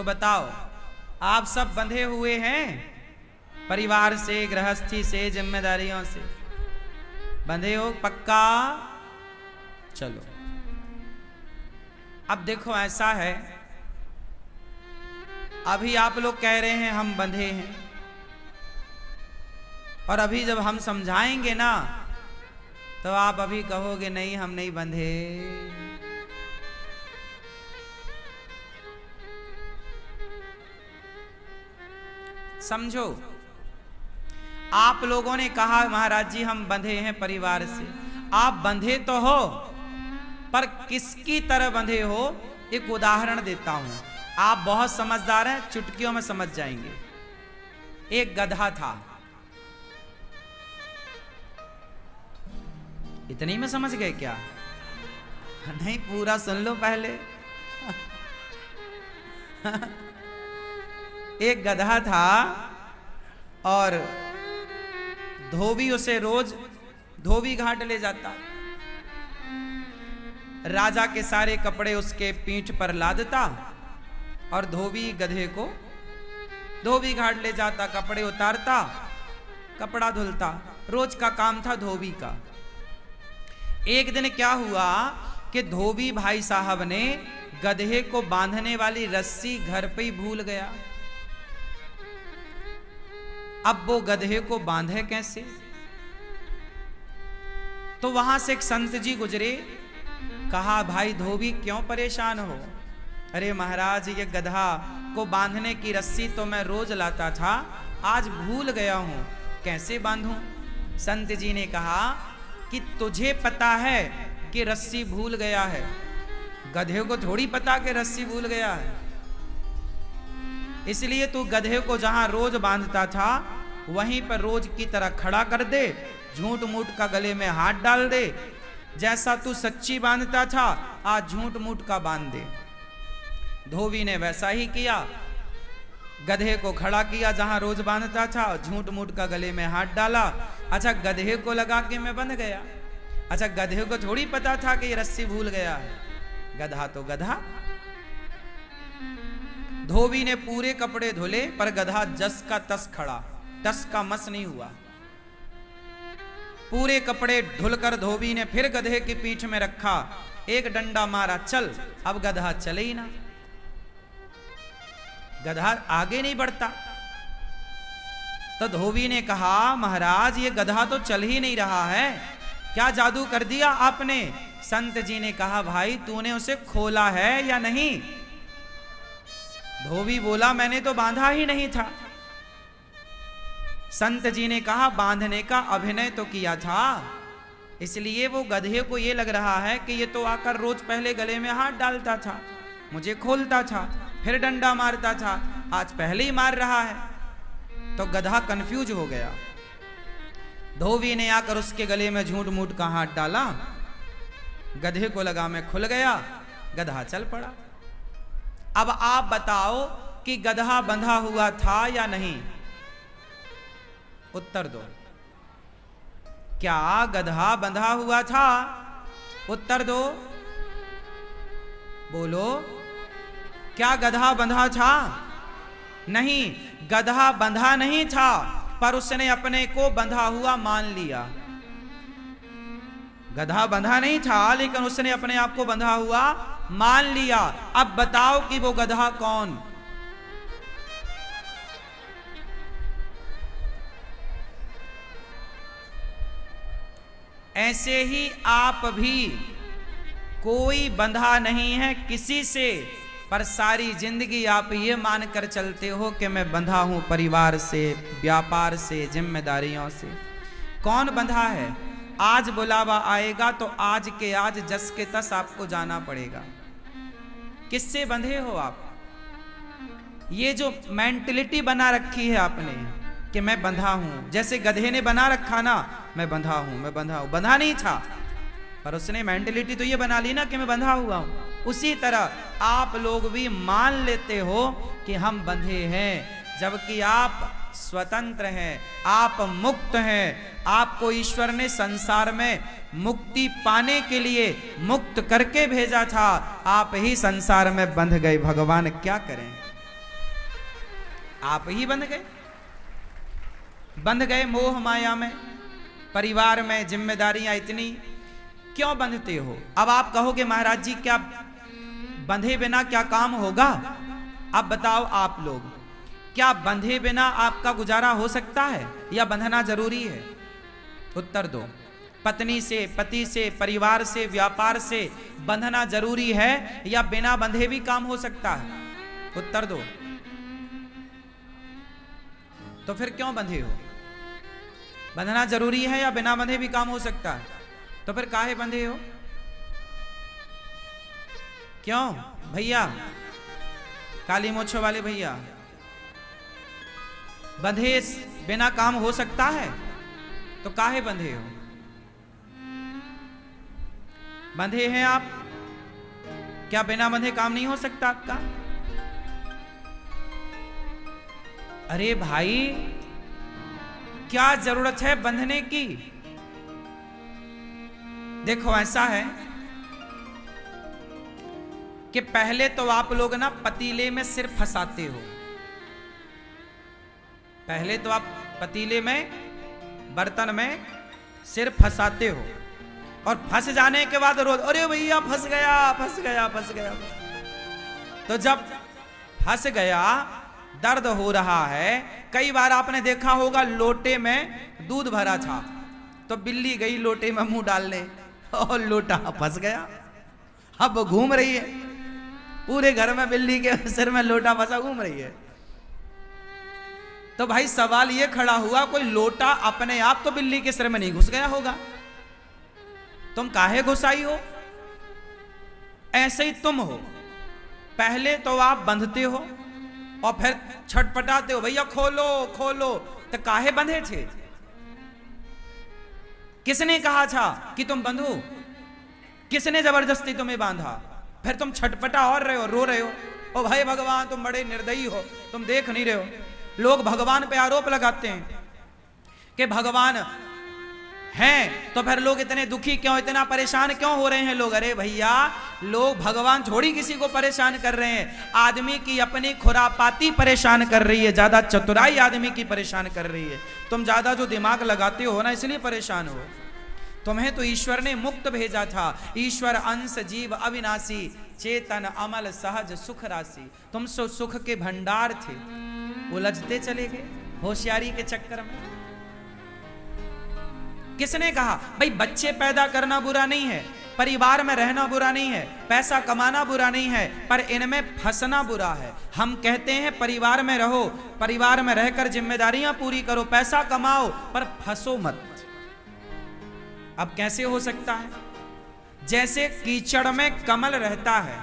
तो बताओ, आप सब बंधे हुए हैं परिवार से, गृहस्थी से, जिम्मेदारियों से बंधे हो पक्का? चलो अब देखो ऐसा है, अभी आप लोग कह रहे हैं हम बंधे हैं, और अभी जब हम समझाएंगे ना तो आप अभी कहोगे नहीं हम नहीं बंधे। समझो, आप लोगों ने कहा महाराज जी हम बंधे हैं परिवार से, आप बंधे तो हो पर किसकी तरह बंधे हो? एक उदाहरण देता हूं, आप बहुत समझदार हैं, चुटकियों में समझ जाएंगे। एक गधा था, इतनी में समझ गए क्या? नहीं, पूरा सुन लो पहले। एक गधा था और धोबी उसे रोज धोबी घाट ले जाता, राजा के सारे कपड़े उसके पीठ पर लादता और धोबी गधे को धोबी घाट ले जाता, कपड़े उतारता, कपड़ा धुलता, रोज का काम था धोबी का। एक दिन क्या हुआ कि धोबी भाई साहब ने गधे को बांधने वाली रस्सी घर पे ही भूल गया। अब वो गधे को बांधे कैसे? तो वहां से एक संत जी गुजरे, कहा भाई धोबी क्यों परेशान हो? अरे महाराज ये गधा को बांधने की रस्सी तो मैं रोज लाता था, आज भूल गया हूं, कैसे बांधूं? संत जी ने कहा कि तुझे पता है कि रस्सी भूल गया है, गधे को थोड़ी पता कि रस्सी भूल गया है। इसलिए तू गधे को जहां रोज बांधता था वहीं पर रोज की तरह खड़ा कर दे, झूठ मूठ का गले में हाथ डाल दे, जैसा तू सच्ची बांधता था आज झूठ मूठ का बांध दे। धोबी ने वैसा ही किया, गधे को खड़ा किया जहां रोज बांधता था, झूठ मूठ का गले में हाथ डाला। अच्छा गधे को लगा कि मैं बंध गया, अच्छा गधे को थोड़ी पता था कि ये रस्सी भूल गया है, गधा तो गधा। धोबी ने पूरे कपड़े धुले पर गधा जस का तस खड़ा, तस का मस नहीं हुआ। पूरे कपड़े धुलकर धोबी ने फिर गधे की पीठ में रखा, एक डंडा मारा, चल। अब गधा चले ही ना, गधा आगे नहीं बढ़ता। तो धोबी ने कहा महाराज ये गधा तो चल ही नहीं रहा है, क्या जादू कर दिया आपने? संत जी ने कहा भाई तूने उसे खोला है या नहीं? धोबी बोला मैंने तो बांधा ही नहीं था। संत जी ने कहा बांधने का अभिनय तो किया था, इसलिए वो गधे को ये लग रहा है कि ये तो आकर रोज पहले गले में हाथ डालता था, मुझे खोलता था, फिर डंडा मारता था, आज पहले ही मार रहा है। तो गधा कंफ्यूज हो गया। धोबी ने आकर उसके गले में झूठ मूठ का हाथ डाला, गधे को लगा मैं खुल गया, गधा चल पड़ा। अब आप बताओ कि गधा बंधा हुआ था या नहीं? उत्तर दो, क्या गधा बंधा हुआ था? उत्तर दो, बोलो, क्या गधा बंधा था? नहीं, गधा बंधा नहीं था, पर उसने अपने को बंधा हुआ मान लिया। गधा बंधा नहीं था लेकिन उसने अपने आप को बंधा हुआ मान लिया। अब बताओ कि वो गधा कौन? ऐसे ही आप भी कोई बंधा नहीं है किसी से, पर सारी जिंदगी आप ये मानकर चलते हो कि मैं बंधा हूं परिवार से, व्यापार से, जिम्मेदारियों से। कौन बंधा है? आज बुलावा आएगा तो आज के आज जस के तस आपको जाना पड़ेगा। किससे बंधे हो आप? ये जो मेंटलिटी बना रखी है आपने कि मैं बंधा हूं, जैसे गधे ने बना रखा ना, मैं बंधा हूं, मैं बंधा हूं। बंधा नहीं था, पर उसने मेंटलिटी तो ये बना ली ना कि मैं बंधा हुआ हूं। उसी तरह आप लोग भी मान लेते हो कि हम बंधे हैं, जबकि आप स्वतंत्र हैं, आप मुक्त हैं। आपको ईश्वर ने संसार में मुक्ति पाने के लिए मुक्त करके भेजा था, आप ही संसार में बंध गए। भगवान क्या करें? आप ही बंध गए मोह माया में, परिवार में जिम्मेदारियां इतनी, क्यों बंधते हो? अब आप कहोगे महाराज जी क्या बंधे बिना क्या काम होगा? अब बताओ आप लोग, क्या बंधे बिना आपका गुजारा हो सकता है या बंधना जरूरी है? उत्तर दो। पत्नी से, पति से, परिवार से, व्यापार से बंधना जरूरी है या बिना बंधे भी काम हो सकता है? उत्तर दो। तो फिर क्यों बंधे हो? बंधना जरूरी है या बिना बंधे भी काम हो सकता है? तो फिर काहे बंधे हो? क्यों भैया, काली मोछो वाले भैया, बंधे बिना काम हो सकता है तो काहे बंधे हो? बंधे हैं आप, क्या बिना बंधे काम नहीं हो सकता आपका? अरे भाई, क्या जरूरत है बंधने की? देखो ऐसा है कि पहले तो आप लोग ना पतीले में सिर फंसाते हो। पहले तो आप पतीले में, बर्तन में सिर फंसाते हो और फंस जाने के बाद रोज, अरे भैया फंस गया फंस गया फंस गया। तो जब फंस गया, दर्द हो रहा है। कई बार आपने देखा होगा लोटे में दूध भरा था तो बिल्ली गई लोटे में मुंह डालने और लोटा फंस गया। अब घूम रही है पूरे घर में, बिल्ली के सिर में लोटा फंसा घूम रही है। तो भाई सवाल ये खड़ा हुआ, कोई लोटा अपने आप तो बिल्ली के सिर में नहीं घुस गया होगा, तुम काहे घुसाई हो? ऐसे ही तुम हो, पहले तो आप बंधते हो और फिर छटपटाते हो, भैया खोलो खोलो। तो काहे बंधे थे? किसने कहा था कि तुम बंधो? किसने जबरदस्ती तुम्हें बांधा? फिर तुम छटपटा और रहे हो, रो रहे हो, ओ भाई भगवान तुम बड़े निर्दयी हो, तुम देख नहीं रहे हो। लोग भगवान पे आरोप लगाते हैं कि भगवान हैं, तो फिर लोग इतने दुखी क्यों, इतना परेशान क्यों हो रहे हैं लोग? अरे भैया, लोग भगवान थोड़ी किसी को परेशान कर रहे हैं, आदमी की अपनी खुरापाती परेशान कर रही है, ज्यादा चतुराई आदमी की परेशान कर रही है। तुम ज्यादा जो दिमाग लगाते हो ना, इसलिए परेशान हो। तुम्हें तो ईश्वर ने मुक्त भेजा था, ईश्वर अंश जीव अविनाशी, चेतन अमल सहज सुख राशि। तुम सुख के भंडार थे, उलझते चले गए होशियारी के चक्कर में। किसने कहा? भाई बच्चे पैदा करना बुरा नहीं है, परिवार में रहना बुरा नहीं है, पैसा कमाना बुरा नहीं है, पर इनमें फंसना बुरा है। हम कहते हैं परिवार में रहो, परिवार में रहकर जिम्मेदारियां पूरी करो, पैसा कमाओ, पर फंसो मत। अब कैसे हो सकता है? जैसे कीचड़ में कमल रहता है,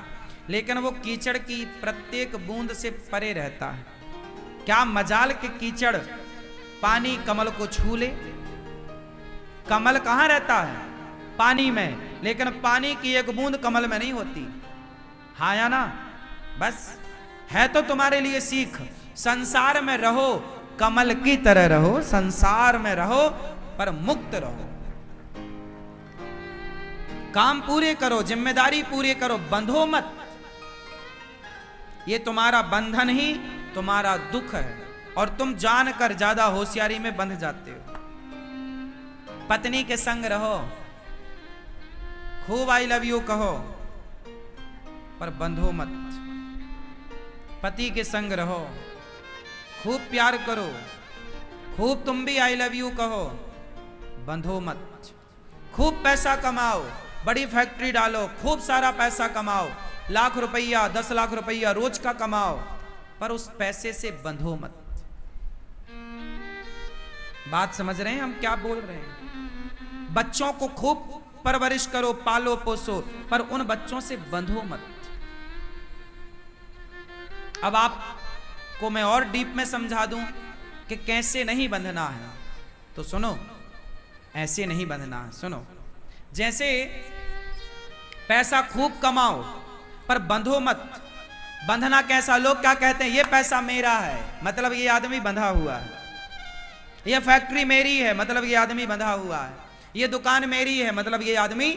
लेकिन वो कीचड़ की प्रत्येक बूंद से परे रहता है। क्या मजाल के कीचड़ पानी कमल को छू ले? कमल कहां रहता है? पानी में, लेकिन पानी की एक बूंद कमल में नहीं होती। हाँ या ना? बस है तो तुम्हारे लिए सीख, संसार में रहो कमल की तरह रहो, संसार में रहो पर मुक्त रहो, काम पूरे करो, जिम्मेदारी पूरी करो, बंधो मत। ये तुम्हारा बंधन ही तुम्हारा दुख है और तुम जानकर ज्यादा होशियारी में बंध जाते हो। पत्नी के संग रहो, खूब आई लव यू कहो, पर बंधो मत। पति के संग रहो, खूब प्यार करो, खूब तुम भी आई लव यू कहो, बंधो मत। खूब पैसा कमाओ, बड़ी फैक्ट्री डालो, खूब सारा पैसा कमाओ, लाख रुपया 10 लाख रुपया रोज का कमाओ, पर उस पैसे से बंधो मत। बात समझ रहे हैं हम क्या बोल रहे हैं? बच्चों को खूब परवरिश करो, पालो पोसो, पर उन बच्चों से बंधो मत। अब आपको मैं और डीप में समझा दूं कि कैसे नहीं बंधना है, तो सुनो। ऐसे नहीं बंधना है, सुनो। जैसे पैसा खूब कमाओ पर बंधो मत। बंधना कैसा? लोग क्या कहते हैं? ये पैसा मेरा है, मतलब ये आदमी बंधा हुआ है। ये फैक्ट्री मेरी है, मतलब ये आदमी बंधा हुआ है। ये दुकान मेरी है, मतलब ये आदमी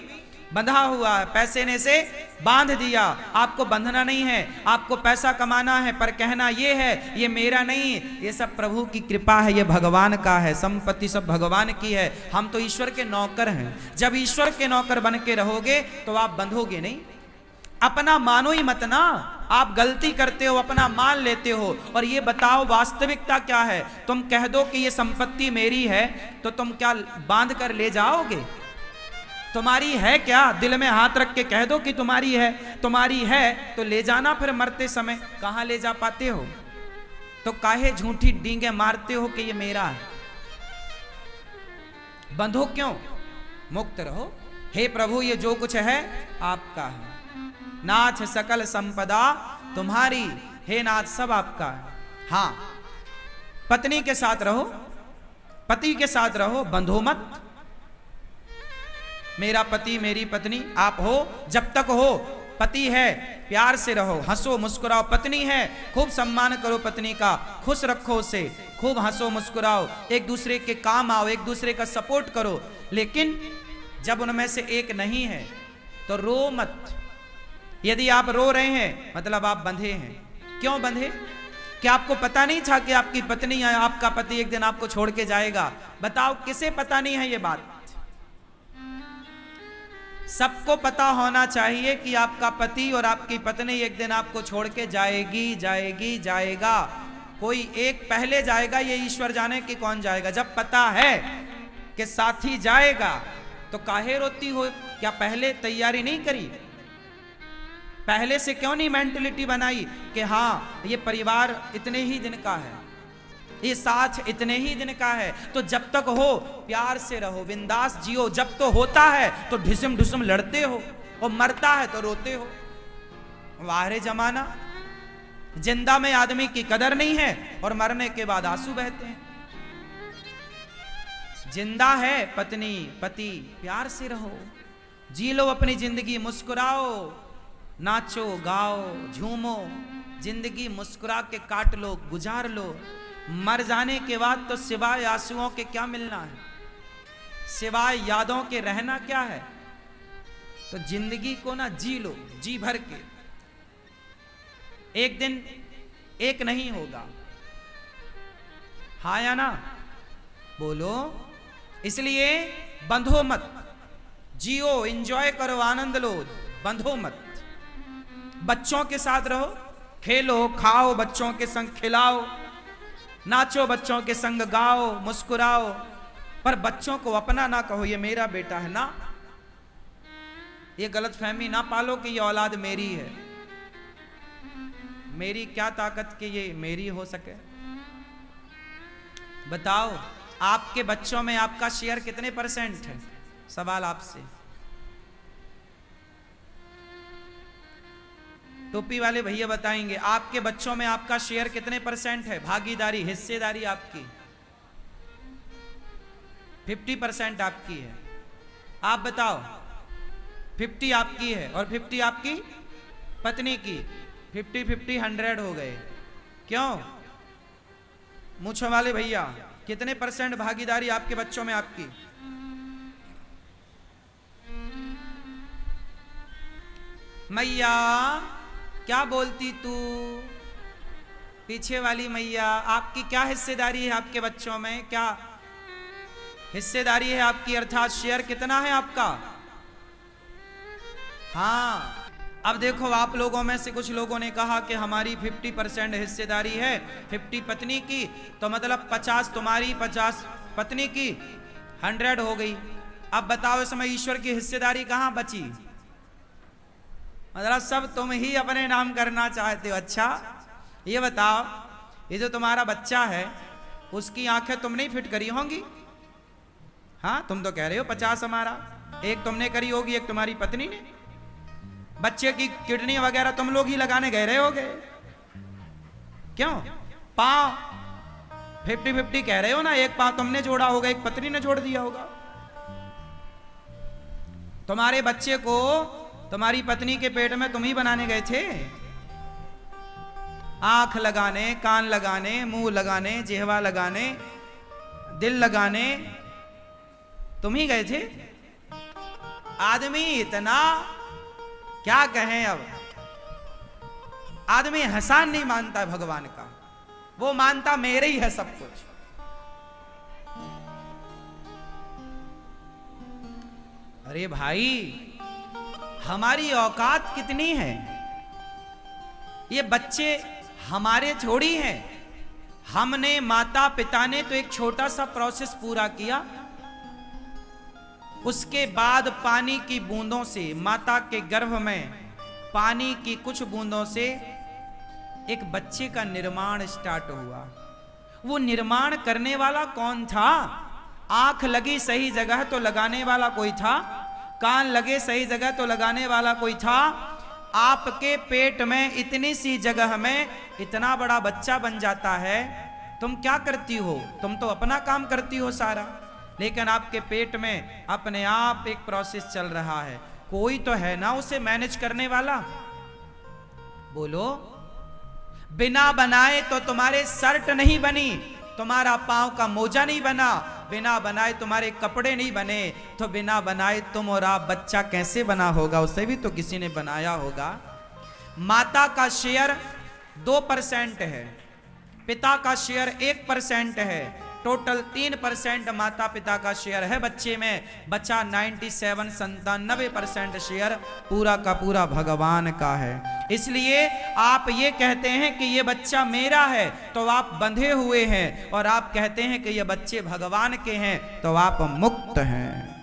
बंधा हुआ है, पैसे ने से बांध दिया। आपको बंधना नहीं है, आपको पैसा कमाना है, पर कहना ये है ये मेरा नहीं, ये सब प्रभु की कृपा है, ये भगवान का है, संपत्ति सब भगवान की है, हम तो ईश्वर के नौकर हैं। जब ईश्वर के नौकर बन के रहोगे तो आप बंधोगे नहीं। अपना मानो ही मत ना, आप गलती करते हो, अपना मान लेते हो। और ये बताओ वास्तविकता क्या है? तुम कह दो कि ये संपत्ति मेरी है तो तुम क्या बांध कर ले जाओगे? तुम्हारी है क्या? दिल में हाथ रख के कह दो कि तुम्हारी है। तुम्हारी है तो ले जाना, फिर मरते समय कहां ले जा पाते हो? तो काहे झूठी डींगे मारते हो कि ये मेरा है? बंधो क्यों? मुक्त रहो। हे प्रभु ये जो कुछ है आपका है, नाथ सकल संपदा तुम्हारी, हे नाथ सब आपका है। हां, पत्नी के साथ रहो, पति के साथ रहो, बंधो मत। मेरा पति मेरी पत्नी आप हो, जब तक हो पति है प्यार से रहो, हंसो मुस्कुराओ। पत्नी है खूब सम्मान करो पत्नी का, खुश रखो उसे, खूब हंसो मुस्कुराओ, एक दूसरे के काम आओ, एक दूसरे का सपोर्ट करो। लेकिन जब उनमें से एक नहीं है तो रो मत। यदि आप रो रहे हैं मतलब आप बंधे हैं। क्यों बंधे? क्या आपको पता नहीं था कि आपकी पत्नी या आपका पति एक दिन आपको छोड़ के जाएगा? बताओ किसे पता नहीं है ये बात? सबको पता होना चाहिए कि आपका पति और आपकी पत्नी एक दिन आपको छोड़ के जाएगी, जाएगी, जाएगा। कोई एक पहले जाएगा, ये ईश्वर जाने कि कौन जाएगा। जब पता है कि साथी जाएगा तो काहे रोती हो? क्या पहले तैयारी नहीं करी? पहले से क्यों नहीं मेंटलिटी बनाई कि हाँ ये परिवार इतने ही दिन का है, ये साथ इतने ही दिन का है। तो जब तक हो प्यार से रहो, बिंदास जियो। जब तो होता है तो ढिसम ढिसम लड़ते हो, और मरता है तो रोते हो। वाहरे जमाना, जिंदा में आदमी की कदर नहीं है और मरने के बाद आंसू बहते हैं। जिंदा है पत्नी पति, प्यार से रहो, जी लो अपनी जिंदगी, मुस्कुराओ, नाचो गाओ झूमो, जिंदगी मुस्कुरा के काट लो, गुजार लो। मर जाने के बाद तो सिवाय आंसुओं के क्या मिलना है? सिवाय यादों के रहना क्या है? तो जिंदगी को ना जी लो, जी भर के। एक दिन एक नहीं होगा, हाँ या ना? बोलो। इसलिए बंधो मत, जियो, एंजॉय करो, आनंद लो, बंधो मत। बच्चों के साथ रहो, खेलो खाओ, बच्चों के संग खिलाओ, नाचो, बच्चों के संग गाओ, मुस्कुराओ। पर बच्चों को अपना ना कहो ये मेरा बेटा है ना। ये गलत फहमी ना पालो कि ये औलाद मेरी है। मेरी क्या ताकत कि ये मेरी हो सके? बताओ आपके बच्चों में आपका शेयर कितने % है? सवाल आपसे। टोपी वाले भैया बताएंगे आपके बच्चों में आपका शेयर कितने % है? भागीदारी, हिस्सेदारी आपकी 50% आपकी है। आप बताओ, 50 आपकी है और 50 आपकी पत्नी की। 50-50 100 हो गए। क्यों? मूंछों वाले भैया कितने % भागीदारी आपके बच्चों में आपकी? मैया क्या बोलती तू? पीछे वाली मैया, आपकी क्या हिस्सेदारी है आपके बच्चों में? क्या हिस्सेदारी है आपकी, अर्थात शेयर कितना है आपका? हाँ, अब देखो आप लोगों में से कुछ लोगों ने कहा कि हमारी 50% हिस्सेदारी है, 50 पत्नी की, तो मतलब 50 तुम्हारी 50 पत्नी की, 100 हो गई। अब बताओ इसमें ईश्वर की हिस्सेदारी कहां बची? मतलब सब तुम ही अपने नाम करना चाहते हो। अच्छा ये बताओ, ये जो तुम्हारा बच्चा है उसकी आंखें तुम नहीं फिट करी होंगी? हाँ, तुम तो कह रहे हो 50 हमारा, एक तुमने करी होगी, एक तुम्हारी पत्नी ने। बच्चे की किडनी वगैरह तुम लोग ही लगाने गए रहे होगे। क्यों? पांव 50-50 कह रहे हो ना, एक पांव तुमने जोड़ा होगा, एक पत्नी ने जोड़ दिया होगा। तुम्हारे बच्चे को तुम्हारी पत्नी के पेट में तुम ही बनाने गए थे। आंख लगाने, कान लगाने, मुंह लगाने, जिह्वा लगाने, दिल लगाने तुम ही गए थे। आदमी इतना क्या कहें, अब आदमी एहसान नहीं मानता भगवान का, वो मानता मेरे ही है सब कुछ। अरे भाई, हमारी औकात कितनी है? ये बच्चे हमारे थोड़ी हैं। हमने, माता पिता ने तो एक छोटा सा प्रोसेस पूरा किया, उसके बाद पानी की बूंदों से, माता के गर्भ में पानी की कुछ बूंदों से एक बच्चे का निर्माण स्टार्ट हुआ। वो निर्माण करने वाला कौन था? आंख लगी सही जगह तो लगाने वाला कोई था, कान लगे सही जगह तो लगाने वाला कोई था। आपके पेट में इतनी सी जगह में इतना बड़ा बच्चा बन जाता है। तुम क्या करती हो? तुम तो अपना काम करती हो सारा, लेकिन आपके पेट में अपने आप एक प्रोसेस चल रहा है। कोई तो है ना उसे मैनेज करने वाला? बोलो। बिना बनाए तो तुम्हारे शर्ट नहीं बनी, तुम्हारा पांव का मोजा नहीं बना, बिना बनाए तुम्हारे कपड़े नहीं बने, तो बिना बनाए तुम और आप बच्चा कैसे बना होगा? उसे भी तो किसी ने बनाया होगा। माता का शेयर 2% है, पिता का शेयर 1% है, टोटल 3% माता पिता का शेयर है बच्चे में। बचा 97% शेयर पूरा का पूरा भगवान का है। इसलिए आप ये कहते हैं कि ये बच्चा मेरा है तो आप बंधे हुए हैं, और आप कहते हैं कि ये बच्चे भगवान के हैं तो आप मुक्त हैं।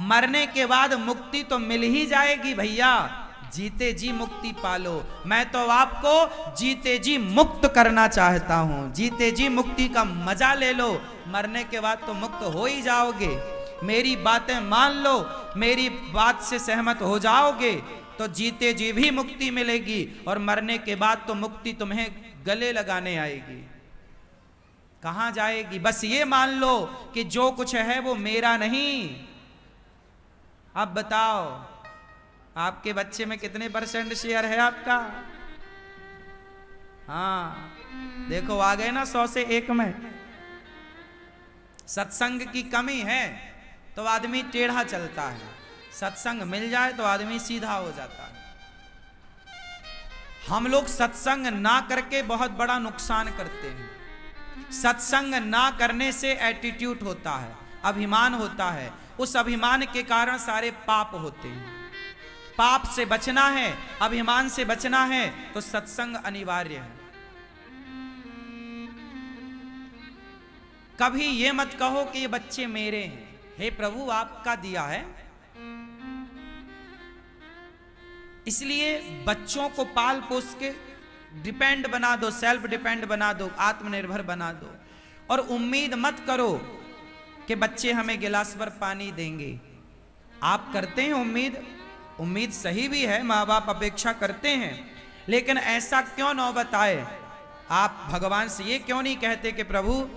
मरने के बाद मुक्ति तो मिल ही जाएगी भैया, जीते जी मुक्ति पालो। मैं तो आपको जीते जी मुक्त करना चाहता हूं। जीते जी मुक्ति का मजा ले लो, मरने के बाद तो मुक्त हो ही जाओगे। मेरी बातें मान लो, मेरी बात से सहमत हो जाओगे तो जीते जी भी मुक्ति मिलेगी, और मरने के बाद तो मुक्ति तुम्हें गले लगाने आएगी। कहां जाएगी? बस ये मान लो कि जो कुछ है वो मेरा नहीं। अब बताओ, आपके बच्चे में कितने % शेयर है आपका? हाँ देखो, आ गए ना 100 से 1 में। सत्संग की कमी है तो आदमी टेढ़ा चलता है, सत्संग मिल जाए तो आदमी सीधा हो जाता है। हम लोग सत्संग ना करके बहुत बड़ा नुकसान करते हैं। सत्संग ना करने से एटीट्यूड होता है, अभिमान होता है, उस अभिमान के कारण सारे पाप होते हैं। पाप से बचना है, अभिमान से बचना है तो सत्संग अनिवार्य है। कभी ये मत कहो कि ये बच्चे मेरे हैं। हे प्रभु, आपका दिया है। इसलिए बच्चों को पाल पोस के डिपेंड बना दो, सेल्फ डिपेंड बना दो, आत्मनिर्भर बना दो, और उम्मीद मत करो कि बच्चे हमें गिलास भर पानी देंगे। आप करते हैं उम्मीद, उम्मीद सही भी है, माँ बाप अपेक्षा करते हैं, लेकिन ऐसा क्यों नौबत आए? आप भगवान से ये क्यों नहीं कहते कि प्रभु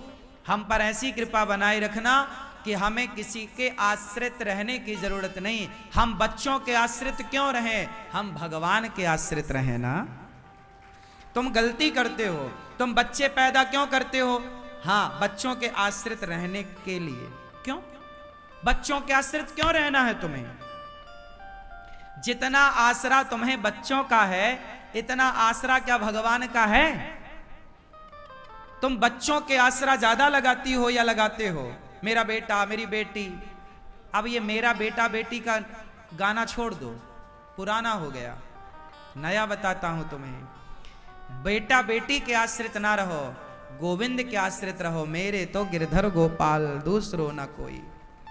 हम पर ऐसी कृपा बनाए रखना कि हमें किसी के आश्रित रहने की जरूरत नहीं। हम बच्चों के आश्रित क्यों रहें? हम भगवान के आश्रित रहें ना। तुम गलती करते हो, तुम बच्चे पैदा क्यों करते हो? हाँ, बच्चों के आश्रित रहने के लिए। क्यों? बच्चों के आश्रित क्यों रहना है तुम्हें? जितना आसरा तुम्हें बच्चों का है, इतना आसरा क्या भगवान का है? तुम बच्चों के आसरा ज्यादा लगाती हो या लगाते हो? मेरा बेटा, मेरी बेटी। अब ये मेरा बेटा बेटी का गाना छोड़ दो, पुराना हो गया। नया बताता हूं तुम्हें। बेटा बेटी के आश्रित ना रहो, गोविंद के आश्रित रहो। मेरे तो गिरधर गोपाल, दूसरो ना कोई।